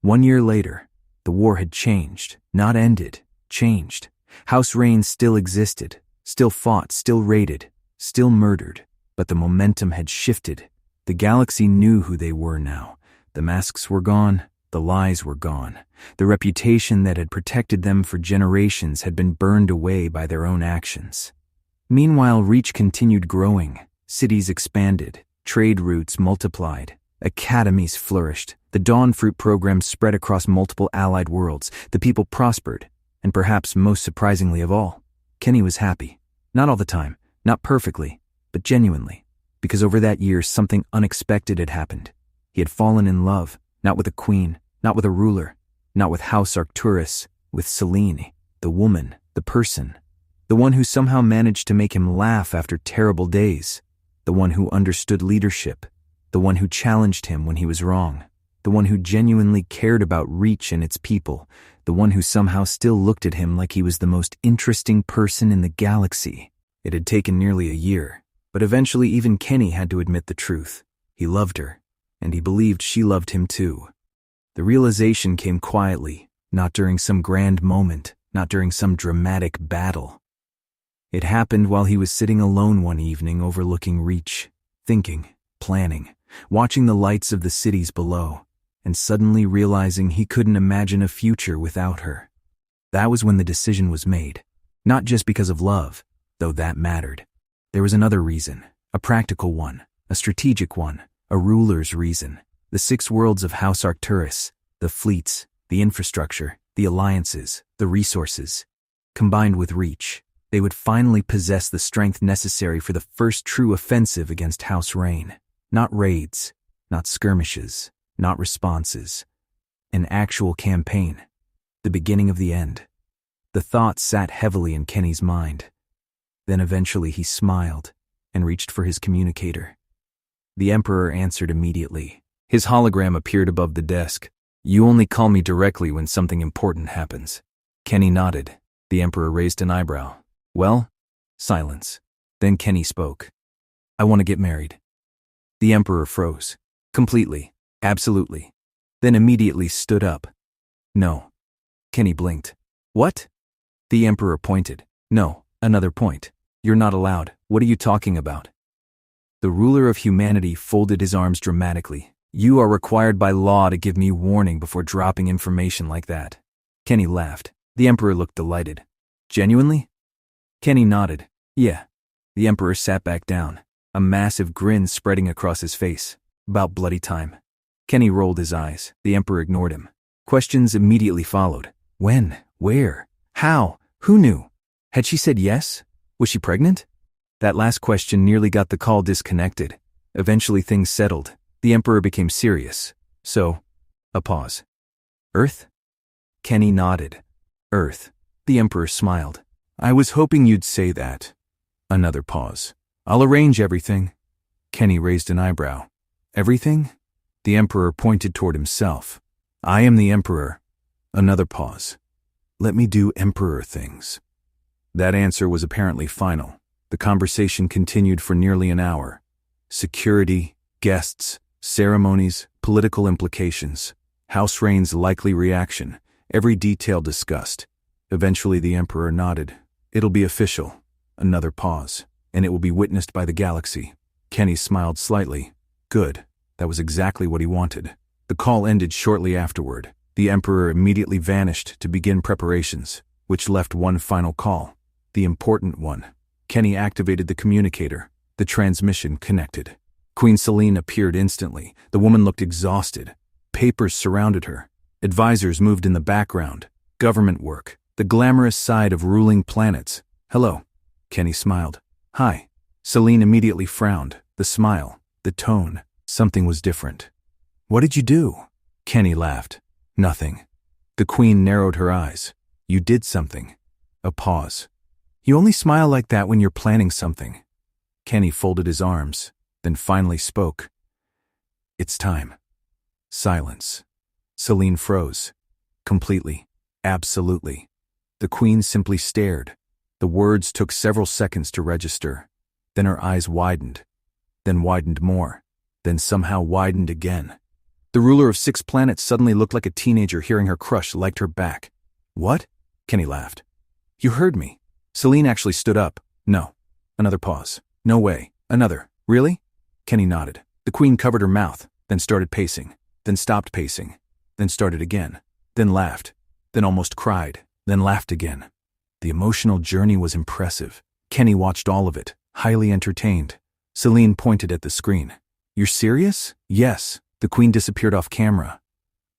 1 year later, the war had changed, not ended, changed. House Rain still existed, still fought, still raided, still murdered, but the momentum had shifted. The galaxy knew who they were now. The masks were gone, the lies were gone. The reputation that had protected them for generations had been burned away by their own actions. Meanwhile, Reach continued growing. Cities expanded, trade routes multiplied, academies flourished, the Dawn Fruit program spread across multiple allied worlds, the people prospered, and perhaps most surprisingly of all, Kenny was happy. Not all the time, not perfectly, but genuinely, because over that year something unexpected had happened. He had fallen in love, not with a queen, not with a ruler, not with House Arcturus, with Selene, the woman, the person, the one who somehow managed to make him laugh after terrible days, the one who understood leadership, the one who challenged him when he was wrong, the one who genuinely cared about Reach and its people, the one who somehow still looked at him like he was the most interesting person in the galaxy. It had taken nearly a year, but eventually even Kenny had to admit the truth. He loved her, and he believed she loved him too. The realization came quietly, not during some grand moment, not during some dramatic battle. It happened while he was sitting alone one evening overlooking Reach, thinking, planning, watching the lights of the cities below, and suddenly realizing he couldn't imagine a future without her. That was when the decision was made. Not just because of love, though that mattered. There was another reason, a practical one, a strategic one, a ruler's reason. The 6 worlds of House Arcturus, the fleets, the infrastructure, the alliances, the resources. Combined with Reach, they would finally possess the strength necessary for the first true offensive against House Rain. Not raids, not skirmishes, not responses. An actual campaign. The beginning of the end. The thought sat heavily in Kenny's mind. Then eventually he smiled and reached for his communicator. The Emperor answered immediately. His hologram appeared above the desk. "You only call me directly when something important happens." Kenny nodded. The Emperor raised an eyebrow. "Well?" Silence. Then Kenny spoke. "I want to get married." The Emperor froze. Completely. Absolutely. Then immediately stood up. "No." Kenny blinked. "What?" The Emperor pointed. "No, another point. You're not allowed. What are you talking about?" The ruler of humanity folded his arms dramatically. "You are required by law to give me warning before dropping information like that." Kenny laughed. The Emperor looked delighted. "Genuinely?" Kenny nodded. "Yeah." The Emperor sat back down, a massive grin spreading across his face. "About bloody time." Kenny rolled his eyes. The Emperor ignored him. Questions immediately followed. When? Where? How? Who knew? Had she said yes? Was she pregnant? That last question nearly got the call disconnected. Eventually things settled. The Emperor became serious. "So?" A pause. "Earth?" Kenny nodded. "Earth." The Emperor smiled. "I was hoping you'd say that." Another pause. "I'll arrange everything." Kenny raised an eyebrow. "Everything?" The Emperor pointed toward himself. "I am the Emperor." Another pause. "Let me do Emperor things." That answer was apparently final. The conversation continued for nearly an hour. Security, guests, ceremonies, political implications, House Rain's likely reaction, every detail discussed. Eventually the Emperor nodded. "It'll be official." Another pause. "And it will be witnessed by the galaxy." Kenny smiled slightly. Good. That was exactly what he wanted. The call ended shortly afterward. The Emperor immediately vanished to begin preparations, which left one final call. The important one. Kenny activated the communicator. The transmission connected. Queen Selene appeared instantly. The woman looked exhausted. Papers surrounded her. Advisors moved in the background. Government work. The glamorous side of ruling planets. "Hello." Kenny smiled. "Hi." Selene immediately frowned. The smile, the tone, something was different. "What did you do?" Kenny laughed. "Nothing." The Queen narrowed her eyes. "You did something." A pause. "You only smile like that when you're planning something." Kenny folded his arms, then finally spoke. "It's time." Silence. Selene froze. Completely. Absolutely. The Queen simply stared. The words took several seconds to register. Then her eyes widened. Then widened more. Then somehow widened again. The ruler of 6 planets suddenly looked like a teenager hearing her crush liked her back. What? Kenny laughed. You heard me. Celine actually stood up. No. Another pause. No way. Another. Really? Kenny nodded. The queen covered her mouth, then started pacing, then stopped pacing, then started again, then laughed, then almost cried, then laughed again. The emotional journey was impressive. Kenny watched all of it, highly entertained. Celine pointed at the screen. You're serious? Yes. The queen disappeared off camera.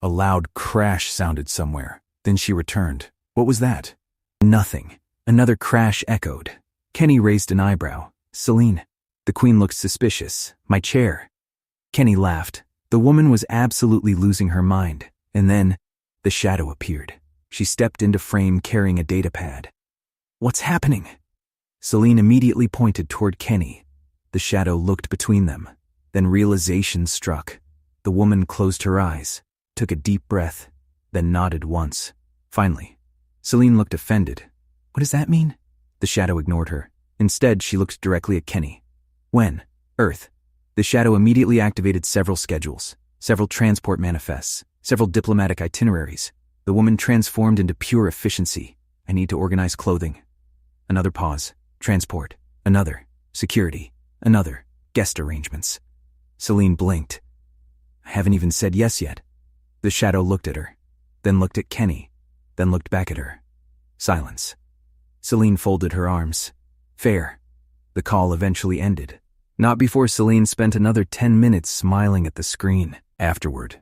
A loud crash sounded somewhere. Then she returned. What was that? Nothing. Another crash echoed. Kenny raised an eyebrow. Celine. The queen looked suspicious. My chair. Kenny laughed. The woman was absolutely losing her mind. And then, the shadow appeared. She stepped into frame carrying a data pad. What's happening? Celine immediately pointed toward Kenny. The shadow looked between them. Then realization struck. The woman closed her eyes, took a deep breath, then nodded once. Finally, Celine looked offended. What does that mean? The shadow ignored her. Instead, she looked directly at Kenny. When? Earth. The shadow immediately activated several schedules, several transport manifests, several diplomatic itineraries. The woman transformed into pure efficiency. I need to organize clothing. Another pause. Transport. Another. Security. Another. Guest arrangements. Celine blinked. I haven't even said yes yet. The shadow looked at her, then looked at Kenny, then looked back at her. Silence. Celine folded her arms. Fair. The call eventually ended. Not before Celine spent another 10 minutes smiling at the screen. Afterward,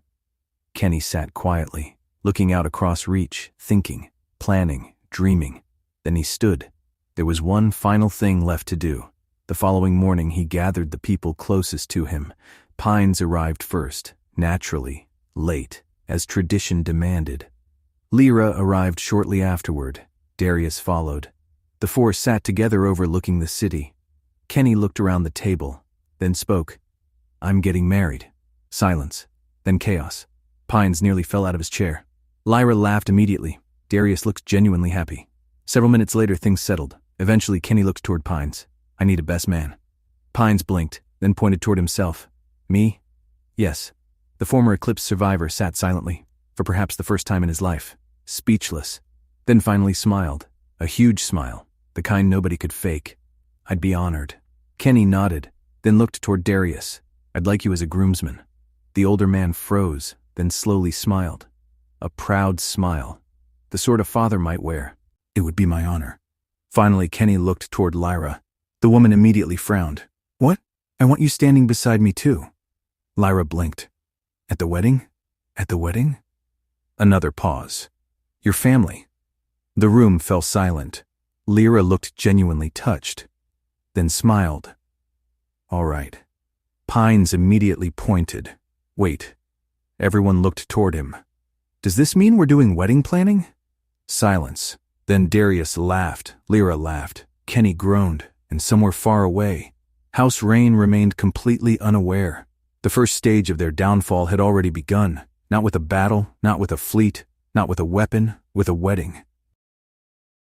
Kenny sat quietly, looking out across reach, thinking, planning, dreaming. Then he stood. There was one final thing left to do. The following morning he gathered the people closest to him. Pines arrived first, naturally, late, as tradition demanded. Lyra arrived shortly afterward. Darius followed. The 4 sat together overlooking the city. Kenny looked around the table, then spoke. I'm getting married. Silence. Then chaos. Pines nearly fell out of his chair. Lyra laughed immediately. Darius looked genuinely happy. Several minutes later, things settled. Eventually, Kenny looked toward Pines. I need a best man. Pines blinked, then pointed toward himself. Me? Yes. The former Eclipse survivor sat silently, for perhaps the first time in his life, speechless. Then finally smiled. A huge smile, the kind nobody could fake. I'd be honored. Kenny nodded, then looked toward Darius. I'd like you as a groomsman. The older man froze, then slowly smiled. A proud smile. The sort a father might wear. It would be my honor. Finally, Kenny looked toward Lyra. The woman immediately frowned. What? I want you standing beside me too. Lyra blinked. At the wedding? At the wedding? Another pause. Your family. The room fell silent. Lyra looked genuinely touched, then smiled. All right. Pines immediately pointed. Wait. Everyone looked toward him. Does this mean we're doing wedding planning? Silence. Then Darius laughed. Lyra laughed. Kenny groaned, and somewhere far away, House Rain remained completely unaware. The first stage of their downfall had already begun, not with a battle, not with a fleet, not with a weapon, with a wedding.